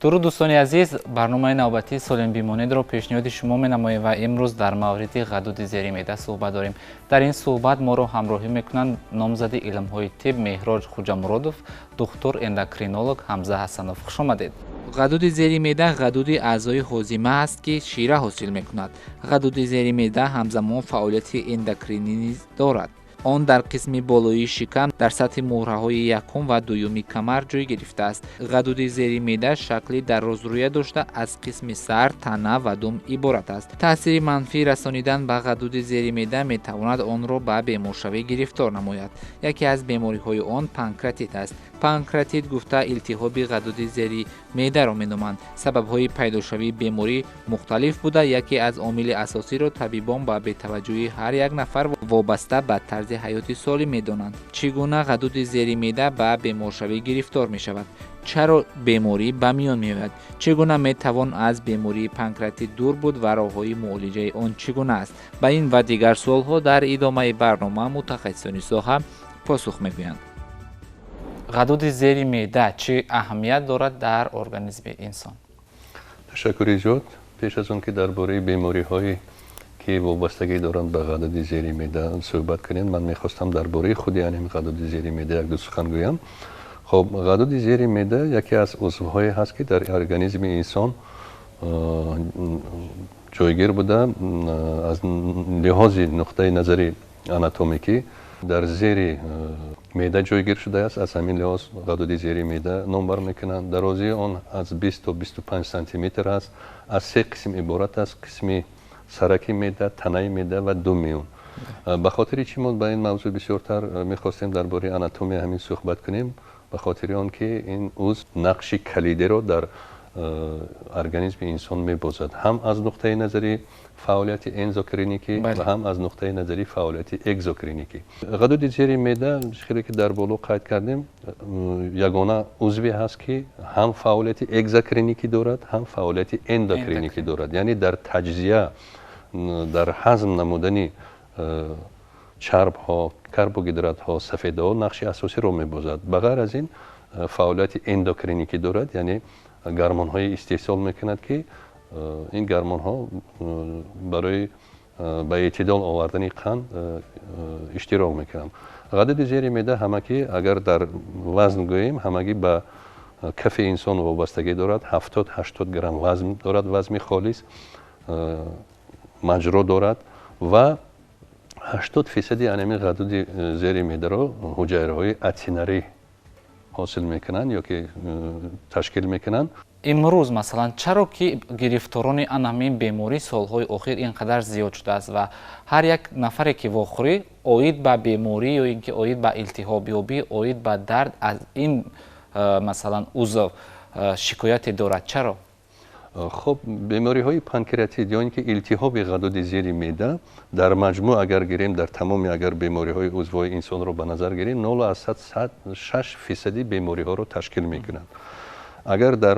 درود دوستان عزیز، برنامه نوبتی سالم بیمانید را پیشنهاد شما می‌نماییم و امروز در مورد غدود زیر معده صحبت داریم. در این صحبت ما را همراهی میکنند نامزد علم‌های طب مهراج خوجامرادов، دکتر اندوکرینولوگ حمزه حسنов. خوش آمدید. غدود زیر معده غدود اعضای هاضمه است که شیره حاصل میکند. غدود زیر معده همزمان فعالیت اندوکرینی نیز دارد. آن در قسم بالایی شکم در سطح مهره‌های یکم و دومی کمر جای گرفته است. غدود زیر معده شکلی درازرویه داشته از قسم سر، تنه و دم عبارت است. تاثیر منفی رسانیدن به غدود زیر معده میتواند آن را به بیمارشوی گرفتار نماید. یکی از بیماری‌های آن پانکراتیت است. پانکراتیت گفته التهاب غدود زیر معده را مینامند. سبب‌های پیداشوی بیماری مختلف بوده. یکی از عوامل اساسی را طبیبان با بی‌توجهی هر یک نفر وابسته به طرز حیات سالم می‌دانند. چگونه غدود زیر معده به بیمارشوی گرفتار می‌شود؟ چرا بیماری به میان می‌آید؟ چگونه می‌توان از بیماری پانکراتیت دور بود و راه‌های معالجه آن چگونه است؟ به این و دیگر سوال‌ها در ادامه برنامه متخصصان ساحه پاسخ می‌گویند. غدود زیر معده چه اهمیت دارد در ارگانیسم انسان؟ تشکر ایجاد. پیش از اون که درباره بیماری‌های که وابستگی دارند به غدود زیر معده صحبت کنیم، من میخواستم درباره خود یعنی غدود زیر معده یک دو سخن گویم. خب غدود زیر معده یکی از عضوهای هست که در ارگانیسم انسان جایگیر بوده. از لحاظ نقطه نظری آناتومیکی در زیر معده جایگیر شده است. از همین لحاظ غدود زیر معده نام بر میکنند. درازی آن از 20 تا 25 سانتی متر است. از سه قسم عبارت است: قسمی سرکی معده، تنه معده و دم میون. به خاطر چی ما به این موضوع بسیارتر میخواستیم درباره آناتومی همین صحبت کنیم؟ به خاطر آن که این عضو نقش کلیدی رو در ارگانیسم انسان میبازد، هم از نقطه نظری فعالیت اندوکرینیکی و هم از نقطه نظری فعالیت اگزوکرینیکی. غدود زیر معده خیلی که در بالا قید کردیم یگانه عضوی هست که هم فعالیت اگزوکرینیکی دارد هم فعالیت اندوکرینیکی دارد. یعنی در تجزیه، در هضم نمودن چرب ها، کربوهیدرات ها، سفیده ها نقش اساسی رو میبازد. بغیر از این فعالیت اندوکرینیکی دارد، یعنی گرمان های استحصال میکند که این گرمان ها برای به اعتدال آوردن قند اشتراک میکنند. غدود زیر معده همگی اگر در وزن گوییم همگی به کف انسان وابستگی دارد. 70-80 گرم وزن دارد، وزن خالص، مجرا دارد و 80% انمی غدود زیر معده را حجره های اتینری حاصل میکنند یا که تشکیل میکنند. امروز مثلا چرا که گرفتاران همین بیماری سالهای اخیر اینقدر زیاد شده است و هر یک نفری که واخوری اوید به بیماری یا اینکه اوید به التهاب یابی، اوید به درد از این مثلا عضو شکایت دارد؟ چرا؟ خب بیماری های پانکراتیت یا اینکه التهاب غدود زیر معده در مجموع اگر گیریم در تمام اگر بیماری های عضوی انسان رو به نظر گیریم 0.6% بیماری ها رو تشکیل میکنند. اگر در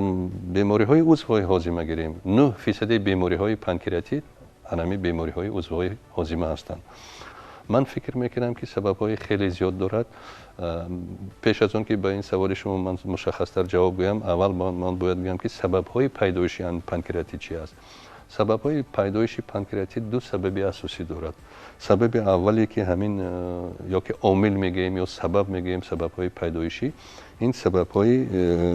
بیماری های عضوی هاضمه گیریم 9% بیماری های پانکراتیت همین بیماری های عضوی هاضمه هستند. من فکر میکنم که سبب های خیلی زیاد دارد. پیش از اون که به این سوال شما من مشخص‌تر جواب گویم، اول من باید بگم که سبب های پیدایش پانکراتیت چی است. سبب های پیدایش پانکراتیت دو سبب اساسی دارد. سبب اولی که همین یا که عامل میگیم یا سبب میگیم، سبب های پیدایشی، این سبب های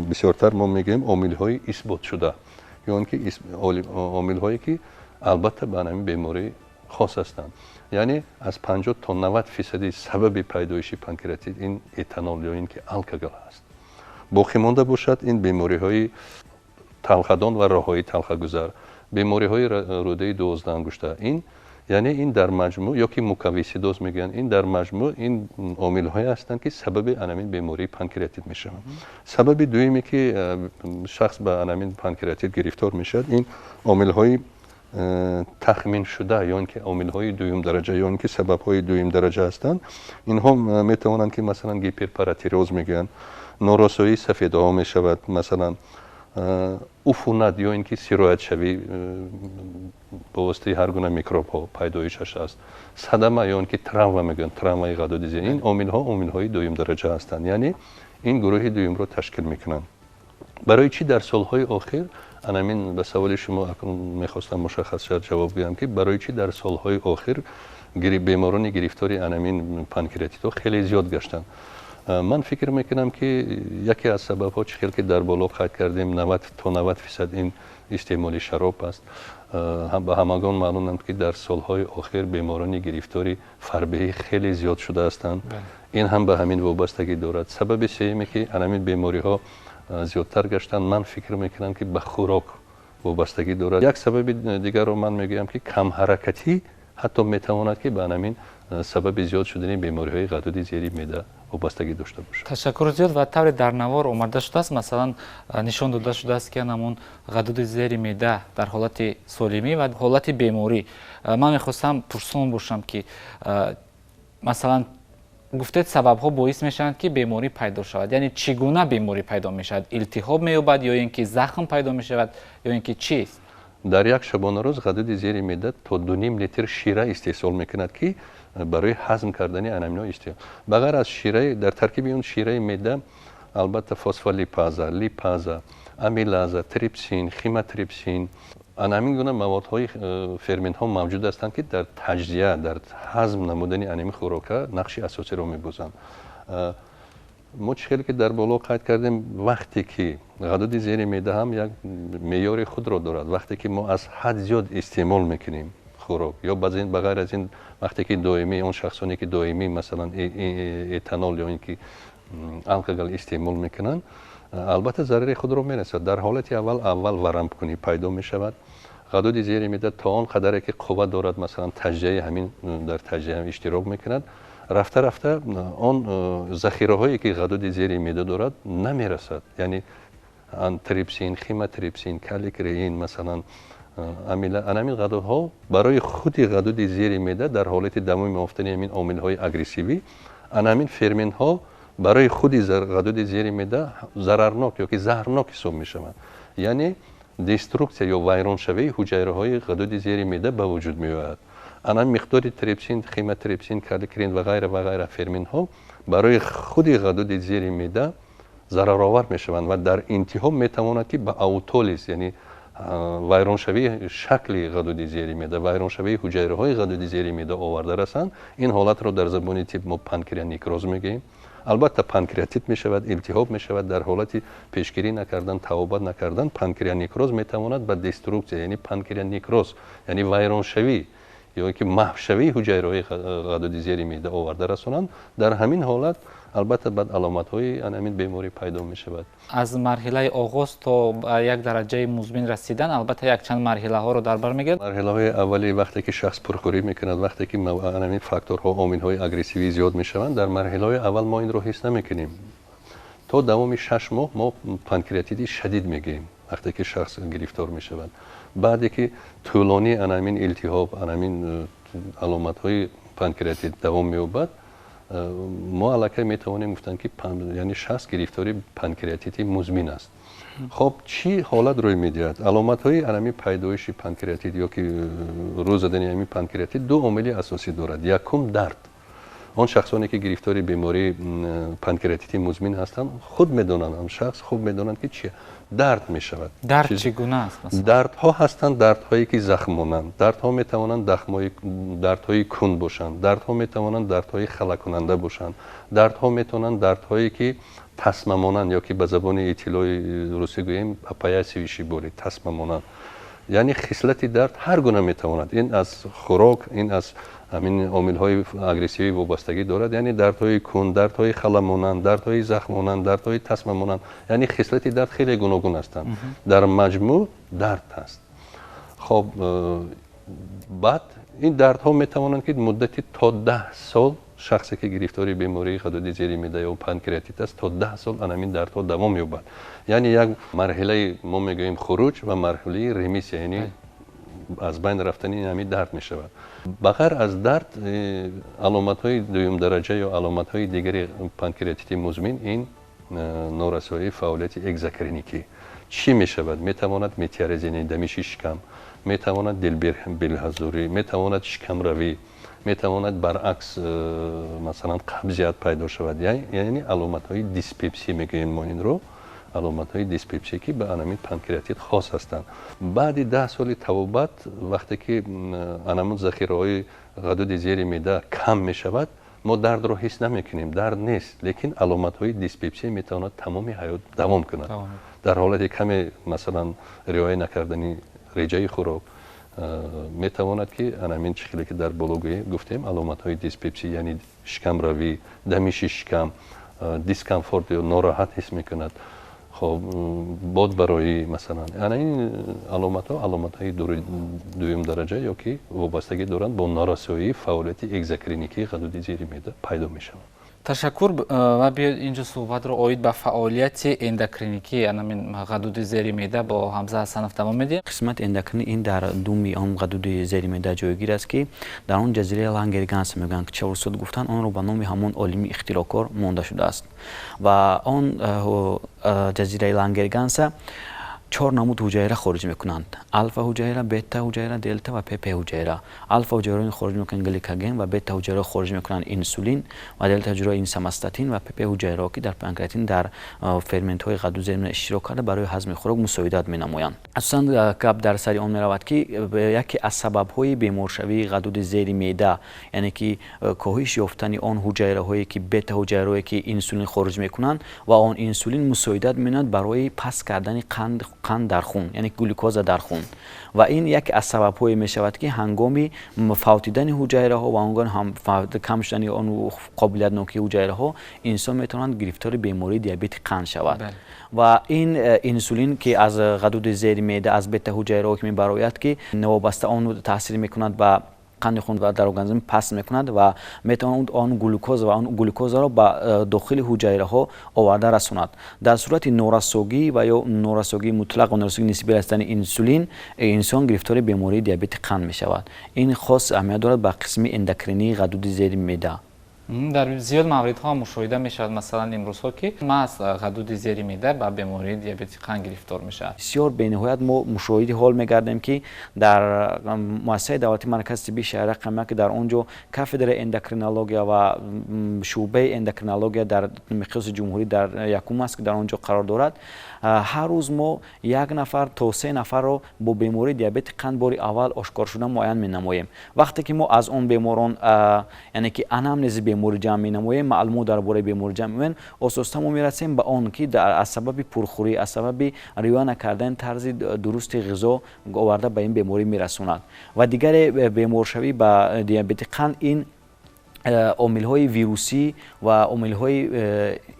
بسیارتر ما میگیم عامل های اثبات شده یا اینکه عامل هایی که البته به همین بیماری خاص هستند. یعنی از 50 تا 90% سبب پیدایش پانکراتیت این اتانول یا این که الکل است. باقی مانده باشد این بیماری های تلخدان و راه های تلخ گذر، بیماری های روده 12 انگشته، این یعنی این در مجموع یا که موکویسیدوز میگن، این در مجموع این عامل های هستند که سبب انامین بیماری پانکراتیت میشن. سبب دومی که شخص به انامین پانکراتیت گرفتار میشد این عامل های تخمین شده یا اینکه عامل های دوم درجه یا اینکه سبب های دوم درجه هستند. اینها میتوانند که مثلا هیپرپاراتیروز میگن، نوراسایی سفیده ها میشود، مثلا عفونت یا اینکه سیرایت شوی با واسطه هر گونه میکروب ها پیدایشش است، صدمه یا اینکه تروما میگن، ترومای غدود زیر، این عامل ها عامل های دوم درجه هستند. یعنی این گروه دوم رو تشکیل میکنند. برای چی در سالهای آخر همین به سوال شما اکنون میخواستم مشخص شد جواب بدم که برای چی در سالهای آخر بیماران گرفتاری همین پانکراتیت خیلی زیاد گشتن. من فکر میکنم که یکی از سبب‌ها چیزی که در بالا قید کردیم 90 تا 90% این استعمال شراب است. به همگان معلوم است که در سالهای آخر بیماران گرفتاری فربهی خیلی زیاد شده هستند. این هم به همین وابستگی دارد. سبب سومی که همین بیماری ها زیادتر گشتن من فکر میکنم که به خوراک وابستگی دارد. یک سبب دیگر رو من میگم که کم حرکتی حتی میتواند که به همین سبب زیاد شدن بیماری های غدود زیری معده وابستگی داشته باشد. تشکر زیاد. و طور در نوار آمده شده است، مثلا نشان داده شده است که همون غدود زیری معده در حالت سالمی و حالت بیماری. من میخواستم پرسان باشم که مثلا گفتید سبب ها باعث میشن که بیماری پیدا شود، یعنی چگونه بیماری پیدا میشود؟ التهاب مییابد یا اینکه زخم پیدا میشود یا اینکه چیست؟ در یک شبانه روز غدود زیر معده تا 2.5 لیتر شیره استحصال میکند که برای هضم کردن انامینو استحصال. بغیر از شیره در ترکیب اون شیره معده البته فسفولیپازا، لیپازا، امیلازا، تریپسین، خیماتریپسین، همین گونه موادهای فرمنت ها موجود هستند که در تجزیه در هضم نمودن انیمی خوراک نقش اساسی را می‌بازند. مشکلی که در بالا قید کردیم وقتی که غدود زیر معده هم یک معیار خود را دارد. وقتی که ما از حد زیاد استعمال میکنیم خوراک یا بغیر از این وقتی که دائمی اون شخصانی که دائمی مثلا اتانول یا اینکه الکل استعمال میکنن البته ضرر خود را میرسد. در حالت اول ورم کنی پیدا میشود. غدود زیر معده تا آن قدری که قوت دارد مثلا تجزیه همین در تجزیه هم اشتراک میکند، رفته رفته آن ذخیره هایی که غدود زیر معده دارد نمیرسد. یعنی تریپسین، خیماتریپسین، کالیکرئین مثلا همین غدودها برای خود غدود زیر معده در حالت دموم یافتن همین عامل های اگریسیوی همین فرمنت ها برای خود غدود زیر معده ضررناک یا که زهرناک حساب میشوند. یعنی دسترکسیا یا ویران شوی حجره های غدود زیر معده به وجود میآید. آن مقدار تریپسین، خیماتریپسین، کالیکرین و غیره فرمنت ها برای خود غدود زیر معده ضررآور میشوند و در انتها میتواند که به اوتولیز یعنی ویران شوی شکل غدود زیر معده، ویران شوی حجره های غدود زیر معده آورده رسند. این حالت را در زبان طب ما پانکریانیکروز میگیم. البته پانکریاتیت میشود، التهاب میشود. در حالت پیشگیری نکردن، توابت نکردن پانکریانیکروز میتواند به دسترکسیا یعنی پانکریانیکروز یعنی ویران شوی یا که محو شوی حجره های غدود زیر معده آورده رسانند. در همین حالت البته بعد علامت های همین بیماری پیدا می شود. از مرحله آغاز تا یک درجه مزمن رسیدن البته یک چند مرحله ها رو در بر میگیرد. مرحله های اولی وقتی که شخص پرخوری میکند، وقتی که همین فاکتورها عامل های اگریسیوی زیاد میشوند، در مرحله های اول ما این رو حس نمیکنیم. تا دوام 6 ماه ما پانکریاتیت شدید میگیم وقتی که شخص گرفتار میشود. بعدی که طولانی همین التهاب، همین علامت های پانکریاتیت دوام مییابد، ما علاقه میتوانیم گفتن که یعنی شخص گرفتاری پانکریاتیت مزمن است. خب چی حالت روی میدهد؟ علامت های همین پیدایش پانکریاتیت یا که روز زدن همین پانکریاتیت دو عامل اساسی دارد. یکم درد. آن شخصانی که گرفتاری بیماری پانکریاتیت مزمن هستند خود میدونن، آن شخص خود میدونن که چیه درد میشود. درد چگونه است؟ دردها هستند دردهایی که زخم مانند. دردها میتوانند دردهای کند باشند. دردها میتوانند دردهای خلع کننده باشند. دردها میتوانند دردهایی که تسمه مانند یا که به زبان ایتالوی روسی گوییم اپایاسیویشی بوری تسمه مانند. یعنی خصلت درد هر گونه میتواند. این از خوراک، این از همین عامل های اگریسیوی وابستگی دارد. یعنی دردهای کند، دردهای خلع مانند، دردهای زخم مانند، دردهای تسمه مانند. یعنی خصلت درد خیلی گوناگون هستند. در مجموع درد هست. خب بعد این دردها میتوانند که مدتی تا 10 سال شخصی که گرفتاری بیماری غدود زیر معده یا پانکریاتیت است تا 10 سال همین دردها دوام یابد. یعنی یک مرحله ما میگوییم خروج و مرحله رمیس یعنی از بین رفتن همین درد می شود. بغیر از درد علامت های دوم درجه یا علامت های دیگر پانکریاتیت مزمن این نارسایی فعالیت اگزوکرینیکی چی می شود؟ می تواند میتیاریز یعنی دمیش شکم، می تواند دلبرحضوری، می تواند شکم روی، می تواند برعکس مثلا قبضیت پیدا شود. یعنی علامت های دیسپپسی میگیم ما این رو علامت های دیسپپسی که به انامین پانکراتیت خاص هستند. بعد 10 سال توبت وقتی که انامون ذخیره های غدود زیر معده کم می شود ما درد رو حس نمیکنیم، درد نیست، لیکن علامت های دیسپپسی میتواند تمام حیات دوام کند. در حالت کمی مثلا رعایت نکردن رژه خوراک میتواند که انامین شکلی که در بلوگویی گفتیم علامت های دیسپپسی یعنی شکم روی، دمیش شکم، دیسکامفورت یا ناراحت حس میکند. خب باد برای مثلا این علامت های دوم درجه یا که وابستگی دارند با نارسایی فعالیت اگزوکرینیکی غدود زیر معده پیدا میشوند. تشکر و بیاید اینجا صحبت رو اوید به فعالیت اندوکرینیکی همین غدود زیر معده با حمزه حسنов تمام میدیم. قسمت اندوکرینی این در دومی آن غدود زیر معده جایگیر است که در آن جزیره لانگرگانس میگن که چهارصد گفتن آن رو به نام همون عالم اختراعکار مانده شده است و آن جزیره لانگرگانس 4 نمود حجره خارج میکنند: الفا حجره، بتا حجره، دلتا و پی حجره. الفا حجره خارج میکنن گلیکوژن و بتا حجره خارج میکنن انسولین و دلتا حجره اینساماستاتین و پی حجره که در پانکراتین در فرمنت های غدود زیر معده اشتراک کرده برای هضم خوراک مساعدت مینمایند. اساساً گپ در سری آن میرود که یکی از سبب های بیمارشوی غدود زیر معده یعنی که کاهش یافتن آن حجره هایی که بتا حجره که انسولین خارج میکنند و آن انسولین مساعدت میکند برای پس کردن قند در خون یعنی گلوکوز در خون و این یک از سبب‌های می شود که هنگامی فوتیدن حجره ها و هنگام هم کم شدن آن قابلیت نوکی حجره ها انسان میتواند گرفتار بیماری دیابت قند شود. و این انسولین که از غدود زیر معده از بتا حجره که میبراید که نوابسته آن تاثیر میکند و قند خون و در ارگانیسم پس میکند و میتواند آن گلوکوز و آن گلوکوز را به داخل حجره ها آورده رساند. در صورت نورسوگی و یا نورسوگی مطلق و نورسوگی نسبی هستن انسولین انسان گرفتار بیماری دیابت قند می شود. این خاص اهمیت دارد به قسم اندوکرینی غدود زیر معده. در زیاد مواردها مشاهده می شود مثلا امروزها که از غدود زیر معده به بیماری دیابت قند گرفتار می شود. بسیار بین‌نهایت ما مشاهده حال می‌گردیم که در مؤسسه دولتی مرکز طبی شهر رقم که در اونجا کافدر اندوکرینولوژیا و شعبه اندوکرینولوژیا در مقیاس جمهوری در یکم است که در اونجا قرار دارد. هر روز ما 1 نفر تا 3 نفر رو با بیماری دیابت قند بار اول آشکار شده معاین می‌نماییم. وقتی که ما از اون بیماران یعنی که انامنز بیماری جمع می‌نماییم معلومات درباره بیماری جمع می‌کنیم اساساً ما می‌رسیم به آن که از سبب پرخوری از سبب رعایت نکردن طرز درست غذا آورده به این بیماری می‌رساند و دیگر بیمارشوی به دیابت قند این عامل های ویروسی و عامل های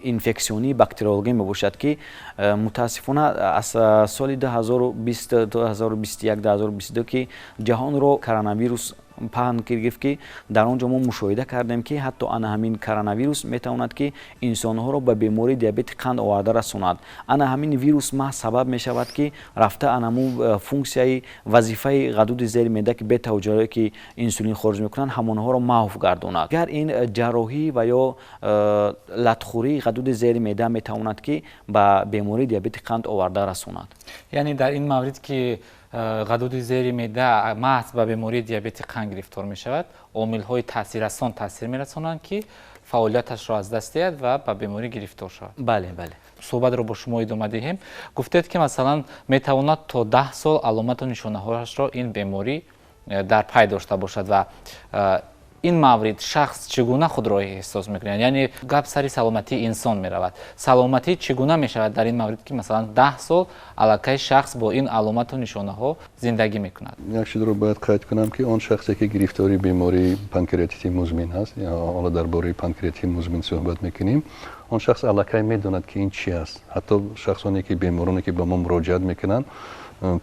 انفکسیونی باکتریولوژی میباشد که متاسفانه از سال 2020 2021 2022 که جهان رو کرونا ویروس پهن گرفت که در آنجا ما مشاهده کردیم که حتی همین کرونا ویروس میتواند که انسانها را به بیماری دیابت قند آورده رساند. همین ویروس ما سبب می شود که رفته انمو فونکسیای وظیفه غدود زیر معده که بتا حجره که انسولین خارج میکنند همانها را محو گرداند. اگر این جراحی و یا لطخوری غدود زیر معده میتواند که به بیماری دیابت قند آورده رساند. یعنی در این مورد که غدود زیر معده محض به بیماری دیابت قند گرفتار می شود عامل های تاثیررسان تاثیر می رسانند که فعالیتش را از دست دهد و به بیماری گرفتار شود. بله. صحبت رو با شما ادامه دهیم. گفتید که مثلا می تواند تا 10 سال علامت و نشانه هایش را این بیماری در پی داشته باشد و این مورد شخص چگونه خود را احساس میکنه؟ یعنی گپ سری سلامتی انسان میرود. سلامتی چگونه میشود در این مورد که مثلا 10 سال علاقه شخص با این علامت و نشانه ها زندگی میکند؟ یک چیز رو باید قید کنم که آن شخصی که گرفتاری بیماری پانکراتیت مزمن هست یا حالا درباره پانکراتیت مزمن صحبت میکنیم، آن شخص علاقه میداند که این چی است. حتی شخصانی که بیمارانی که به ما مراجعت میکنن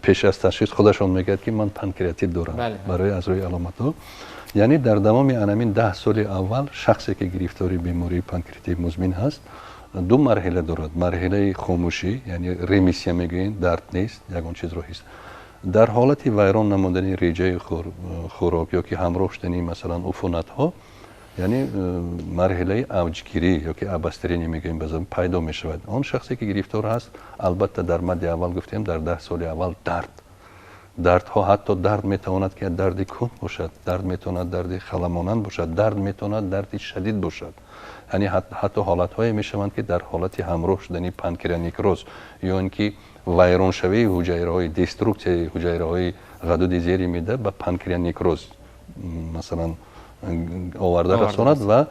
پیش از تشخیص خودشون میگن که من پانکراتیت دارم. برای از روی علامت ها یعنی در تمام انامین 10 سال اول شخصی که گرفتاری بیماری پانکراتیت مزمن هست 2 مرحله دارد. مرحله خاموشی یعنی ریمیسیا میگوین، درد نیست، یگان چیز رو هست. در حالت ویران نمودن رژه خوراک یا که همراه شدنی مثلا عفونت ها یعنی مرحله اوجگیری یا که ابسترینی میگویم بازم پیدا میشود. آن شخصی که گرفتار هست البته در مد اول گفتیم در 10 سال اول дардҳо ҳатто дард метавонад ки дарди кун бошад, дард метавонад дарди халамонанд бошад, дард метавонад дарди шадид бошад. яъне ҳатто ҳолатҳое мешаванд ки дар ҳолати ҳамроҳ шудани панкреаникроз ё ин ки вайроншавии ҳуҷайраҳои деструксияи ҳуҷайраҳои ғадуди зери меъда ба панкреаникроз масалан оварда расонад ва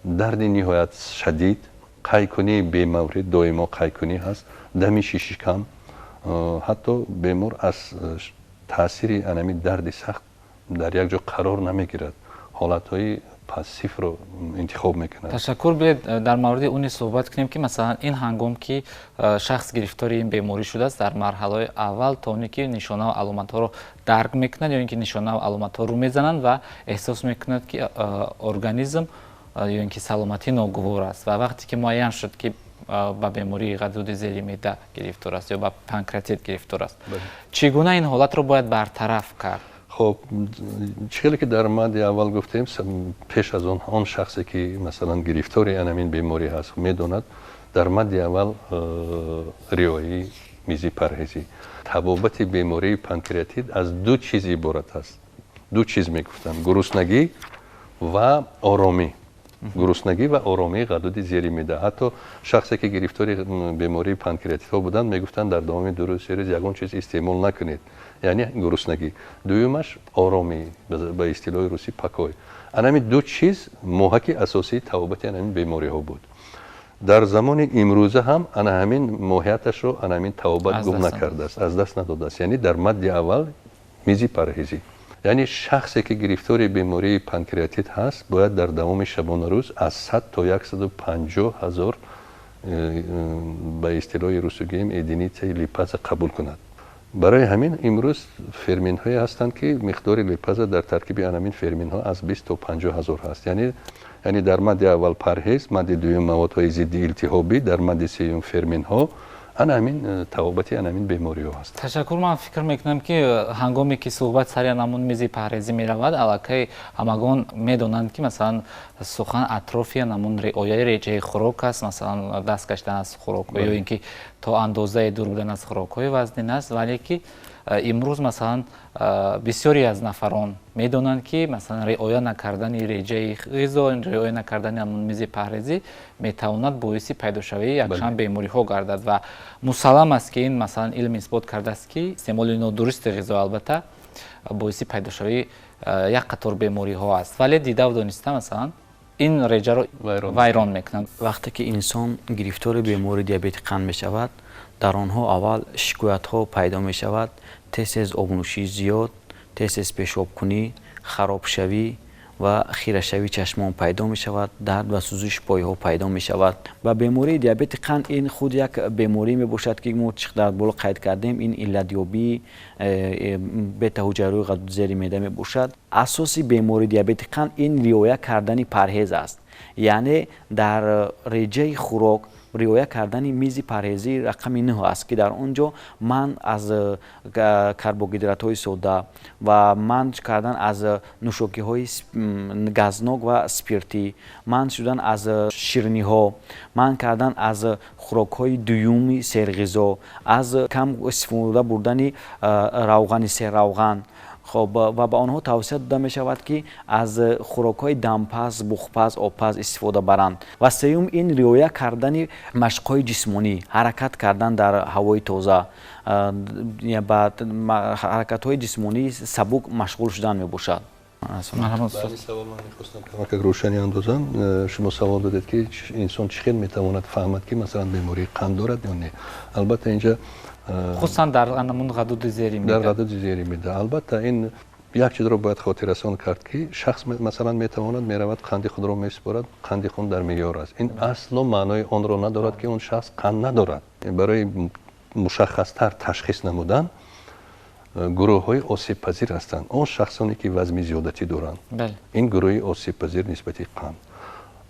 дарди ниҳоят шадид, қайкунии бемаврид, доимо қайкунӣ ҳаст, дами шишикам, ҳатто бемор аз таъсири анами дарди сахт дар як ҷо қарор намегирад, ҳолатҳои пассивро интихоб мекунад. ташаккур. Биед дар мавриди уни суҳбат кунем ки масалан ин ҳангом ки шахс гирифтори ин беморӣ шудааст дар марҳалаҳои аввал то оне ки нишонаву аломатҳоро дарк мекунад ё ин ки нишонаву аломатҳоро мезананд ва эҳсос мекунад ки организм ё ин ки саломатӣ ногувор аст ва вақте ки муайян шуд ки ба бемории ғадуди зери меъда гирифтор аст ё ба панкреатит гирифтор аст, чӣ гуна ин ҳолатро бояд бартараф кард? خب چیزی که در ماده اول گفتیم پیش از اون شخصی که مثلا گرفتاری انامین بیماری هست میدوند در ماده اول ریایی میزی پرهیزی تبابت بیماری پانکریاتیت از دو چیز عبارت است. دو چیز میگفتن گرسنگی و آرامی. گرسنگی و آرامی غدود زیری میده. حتی شخصی که گرفتاری بیماری پانکریاتیت ها بودند میگفتن در دام درست روز یگان چیز استعمال نکنید. یعنی گرسنگی. دومش آرامی به اصطلاح روسی پاکوی. انمی دو چیز محک اساسی توابت انمی بیماری ها بود. در زمان امروزه هم همین موهیتش رو انمی توابت گم نکرده است، از دست نداده است. یعنی در مد اول میزی پرهیزی. یعنی شخصی که گرفتار بیماری پانکریاتیت هست باید در دوام شبانه روز از 100 تا 150 هزار به اصطلاح روسی گیم ادینیت لیپاز قبول کند. برای همین امروز فرمین هایی هستند که مقدار لیپاز در ترکیب انامین فرمین ها از 20 تا 50 هزار هست. یعنی در ماده اول پرهیز، ماده دوم مواد های ضد التهابی، در ماده سوم فرمین ها انامین توابت انامین بیماری ها هست. تشکر. من فکر میکنم که هنگامی که صحبت سر انامون میزی پرهیزی میرود علاقه همگان میدونند که مثلا سخن اطرافی انامون رعایت رژه خوراک است، مثلا دست کشیدن از خوراک یا اینکه تا اندازه دور بودن از خوراک های وزنی است، ولی که امروز مثلا بسیاری از نفران میدونند که مثلا رعایت نکردن رژه غذا، رعایت نکردن همون میز پرهیزی میتواند باعث پیدا شوی یکشان بیماری ها گردد و مسلم است که این مثلا علم اثبات کرده است که استعمال نادرست غذا البته باعث پیدا شوی یک قطار بیماری ها است، ولی دیده و دانسته مثلا این رژه رو ویران میکنند. وقتی که انسان گرفتار بیماری دیابت قند میشود در آنها اول شکایت ها پیدا می شود، تیز آبنوشی زیاد، تیز پیشاب کنی، خراب شوی و خیره شوی چشمان پیدا می شود، درد و سوزش پای ها پیدا می شود. و بیماری دیابت قند این خود یک بیماری می باشد که ما در بالا قید کردیم، این علتیابی بتا حجیره غدود زیر معده می باشد. اساسی بیماری دیابت قند این رعایت کردن پرهیز است، یعنی در رژه خوراک رعایت کردن میز پرهیزی رقم 9 است که در اونجا من از کربوهیدرات های سودا و من کردن از نوشاکی های گازناک و اسپیرتی، من شدن از شیرینی ها، من کردن از خوراک های دومی سرغذا، از کم استفاده بردن روغن سرروغن. خب و به آنها توصیه داده می شود که از خوراک های دمپز، بخپز، آبپز استفاده برند. و سوم این رعایت کردن مشق های جسمانی، حرکت کردن در هوای تازه، یا بعد حرکت های جسمانی سبک مشغول شدن می باشد. سوال من خواستم که روشنی اندازم. شما سوال دادید که انسان چقدر میتواند فهمد که مثلا بیماری قند دارد یا نه. البته اینجا خصوصا در انامون غدود زیری میده. در غدود زیری میده. البته این یک چیز رو باید خاطر رسان کرد که شخص مثلا میتواند میرود قند خود رو میسپارد، قند خون در معیار است. این اصلا معنای آن رو ندارد که اون شخص قند ندارد. برای مشخصتر تشخیص نمودن گروه های آسیب پذیر هستند. اون شخصانی که وزن زیادتی دارند، این گروه آسیب پذیر نسبت قند.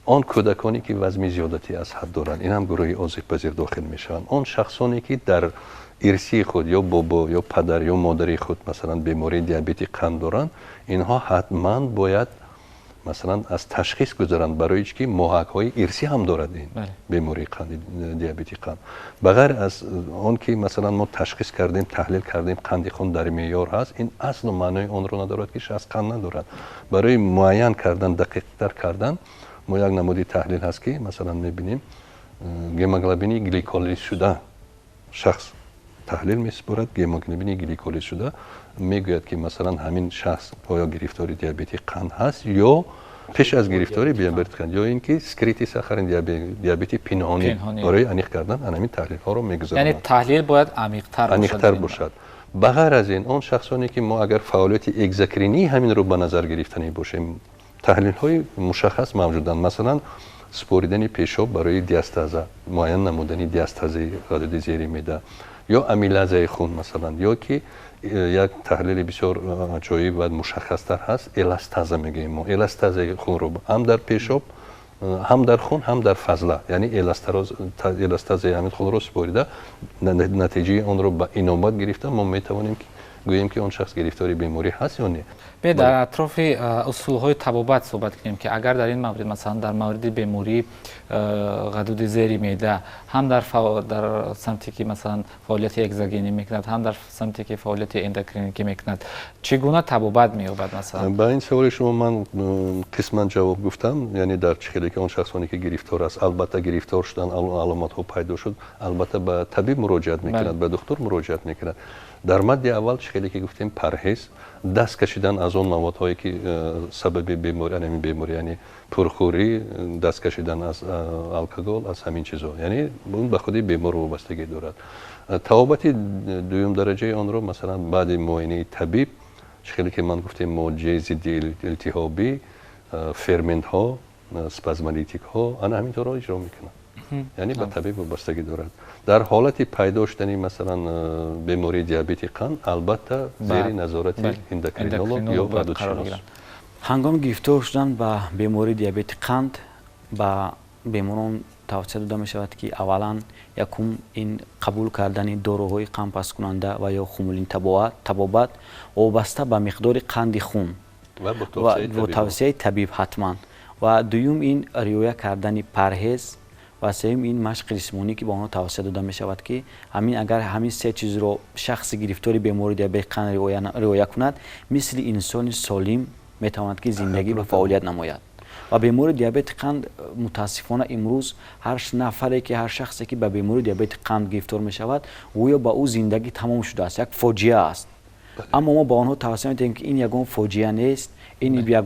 آن کودکانی که وزن زیادتی از حد دارند، این هم گروه آسیب پذیر داخل میشوند. آن شخصانی که در ارثی خود یا بابا یا پدر یا مادری خود مثلا بیماری دیابت قند دارند، اینها حتما باید مثلا از تشخیص گذارند برای که محرک‌های ارثی هم دارد این بیماری قند دیابتی قند. بغیر از اون که مثلا ما تشخیص کردیم تحلیل کردیم قند خون در معیار هست، این اصل و معنای اون رو ندارد که شخص قند ندارد. برای معین کردن دقیق تر کردن ما یک نمودی تحلیل هست که مثلا می‌بینیم گموگلوبینی گلیکولیز شده شخص تحلیل می‌سپارد، گموگلوبینی گلیکولیز شده میگوید که مثلا همین شخص آیا گرفتاری دیابتی قند هست یا پیش از گرفتاری دیابت قند یا اینکه سکریتی ساخرین دیابتی پنهانی برای انیق کردن همین تحلیل ها رو میگذارند. یعنی تحلیل باید عمیق‌تر باشد. بغیر از این اون شخصانی که ما اگر فعالیت اگزوکرینی همین رو به نظر گرفتنی باشیم تحلیل های مشخص موجودند، مثلا سپوریدن پیشاب برای دیاستازه معین نمودنی دیاستازه غدد زیری معده یا امیلازه خون مثلا، یا که یک تحلیل بسیار جالب و مشخص تر هست الاستازه میگیم ما، الاستازه خون رو هم در پیشاب هم در خون هم در فضله، یعنی الاستازه همین خون رو سپوریده نتیجه اون رو به اینومت گرفته ما میتوانیم گوییم که اون شخص گرفتاری بیماری هست یا نه. در اطراف اصول‌های طبابت صحبت کنیم که اگر در این مورد مثلا در مورد بیماری غدود زیری معده هم در سمتی که مثلا فعالیت اگزوگنی میکند هم در سمتی که فعالیت اندوکرینیکی میکند چگونه طبابت مییابد؟ مثلا با این سوال شما من قسما جواب گفتم، یعنی در چه که اون شخصانی که گرفتار است البته گرفتار شدن علامت ها پیدا شد البته به طبیب مراجعت میکند به دکتر مراجعت میکند. در مد اول چه که گفتیم پرهیز، دست کشیدن از اون موادهایی که سبب بیماری یعنی پرخوری، دست کشیدن از الکل، از همین چیزا، یعنی اون به خودی بیمار وابستگی دارد. طبابت دوم درجه آن رو مثلا بعد معاینه طبیب چه که من گفتیم موجه ضد التهابی، فرمنت ها، اسپازمولیتیک ها آن همینطور اجرا میکنن، یعنی به طبیب وابستگی دارد. در حالت پیدا شدن مثلا بیماری دیابتی قند البته زیر نظارت اندوکرینولوژ یا غدودشناس. هنگام گرفتار شدن به بیماری دیابت قند به بیماران توصیه داده می شود که اولا یکم این قبول کردن داروهای قندپس کننده و یا خمولین طبابت وابسته به مقدار قند خون و توصیه طبیب حتما، و دوم این رعایت کردن پرهیز و سوم این مشق جسمانی که با آنها توصیه داده می شود که همین اگر همین سه چیز رو شخص گرفتاری بیماری دیابت قند رعایت کند مثل انسان سالم می تواند که زندگی و فعالیت نماید. و بیماری دیابت قند متاسفانه امروز هر نفری که هر شخصی که به بیماری دیابت قند گرفتار می شود گویا با او زندگی تمام شده است، یک فاجعه است. اما ما با آنها توصیه می دهیم که این یگان فاجعه نیست، این یک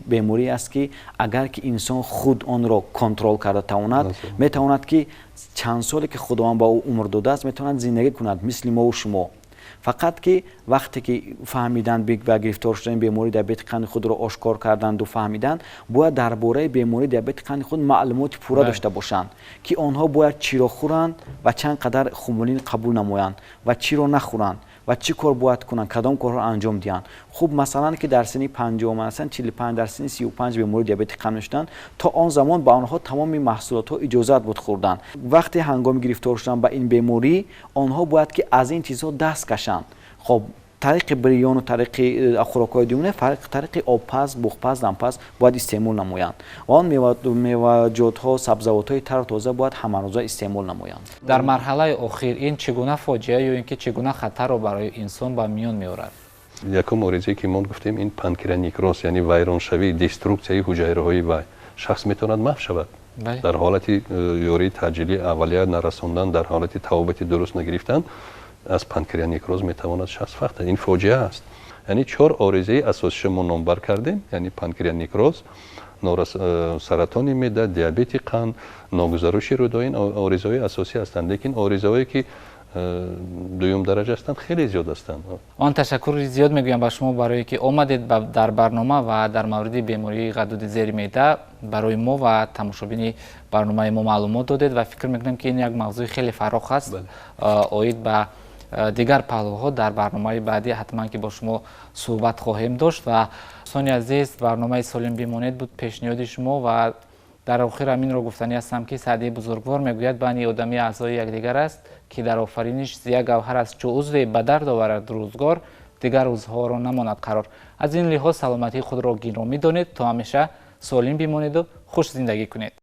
بیماری است که اگر که انسان خود آن را کنترل کرده تواند می تواند که چند سالی که خداوند با او عمر داده است می تواند زندگی کند مثل ما و شما. فقط که وقتی که فهمیدن و گرفتار شدن بیماری دیابت قند خود را آشکار کردند و فهمیدن باید درباره بیماری دیابت قند خود معلومات پوره داشته باشند که آنها باید چی را خورند و چند قدر خمولین قبول نمایند و چی را نخورند و چی کار باید کنند، کدام کار را انجام دهند. خوب مثلا که در سن 50 مثلا 45 در سن 35 بیماری دیابت قند داشتند تا آن زمان با آنها تمام محصولات ها اجازت بود خوردن. وقتی هنگام گرفتار شدن به این بیماری آنها باید که از این چیزها دست کشند. خب طریق بریان و طریق خوراک‌های دیگونه طریق آبپز، بخپز، دمپز باید استعمال نمایند. آن میوه‌جات‌ها، سبزیجات‌های تر و تازه باید همه روزه استعمال نمایند. در مرحله آخر این چگونه فاجعه یا اینکه چگونه خطر را برای انسان به میان می‌آورد؟ یکم موردی که ما گفتیم این پانکرانیکروز یعنی ویرانشوی، دیسترکسیون حجایره‌های وای، شخص میتواند محو شود. در حالت یوری تجلی اولیه نرساندن، در حالت توابت درست نگرفتن از پانکرانیکروز میتواند شخص فقط این فاجعه است. یعنی 4 آرزه اساسی ما نامبر کردیم، یعنی پانکرانیکروز، سرطان معده، دیابت قند، ناگزارش روداین آرزه‌های اساسی هستند، لیکن آرزه‌هایی که دوم درجه هستند خیلی زیاد هستند. آن تشکر زیاد میگویم با شما برای که آمدید در برنامه و در مورد بیماری غدود زیر معده برای ما و تماشابین برنامه ما معلومات دادید و فکر میکنم که این یک موضوع خیلی فراخ است. اوید به دیگر پهلوها در برنامه بعدی حتما که با شما صحبت خواهیم داشت. و دوستان عزیز برنامه سالم بمانید بود پیشنهاد شما و در آخر همین را گفتنی هستم که سعدی بزرگوار میگوید بانی آدمی اعضای یکدیگر است که در آفرینش یک گوهر است چو عضو به درد آورد روزگار дигар рӯзҳоро намонад қарор. аз ин лиҳоз саломатии худро гиро медонед. то ҳамеша солим бимонеду хуш зиндагӣ кунед.